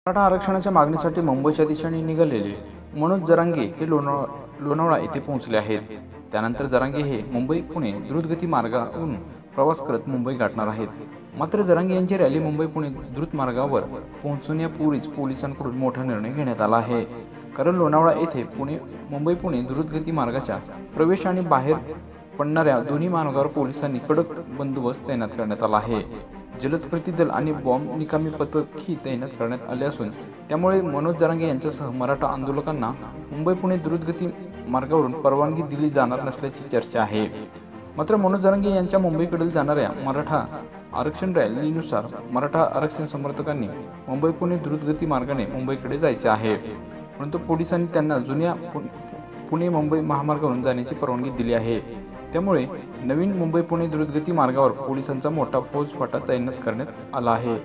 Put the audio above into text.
मराठा आरक्षणाच्या मागणीसाठी मुंबईच्या दिशेने निघालेले मनोज जरांगे हे लोणावळा येथे पोहोचले आहेत। त्यानंतर जरांगे हे मुंबई पुणे द्रुतगती मार्गावरून प्रवास करत मुंबई गाठणार आहेत। मात्र जरांगे यांची रॅली मुंबई पुणे द्रुत मार्गावर पोहोचण्यापूर्वीच पोलिसांकडून मोठा निर्णय घेण्यात आला आहे। कारण लोणावळा येथे मुंबई पुणे द्रुतगती मार्गाच्या प्रवेश आणि बाहेर पडणाऱ्या दोन्ही मार्गावर पोलिसांनी कडक बंदोबस्त तैनात करण्यात आला आहे। जलद कृती दल आणि बॉम्ब निकामी पथकही तैनात करण्यात आले असून त्यामुळे मनोज जरांगे यांच्यासह मराठा आंदोलकांना मुंबई पुणे द्रुतगती मार्गावरून परवानगी दिली जाणार नसल्याची चर्चा आहे। मात्र मनोज जरांगे यांच्या मुंबईकडील जाणाऱ्या मराठा आरक्षण रॅलीनुसार मराठा आरक्षण समर्थकांनी मुंबई पुणे द्रुतगती मार्गाने मुंबईकडे जायचे आहे, परंतु पोलिसांनी त्यांना जुन्या पुणे मुंबई महामार्गावरून जाण्याची परवानगी दिली आहे। त्यामुळे नवीन मुंबई पुणे द्रुतगती मार्गावर पोलिसांचा मोठा फौजफाटा तैनात करण्यात आला आहे।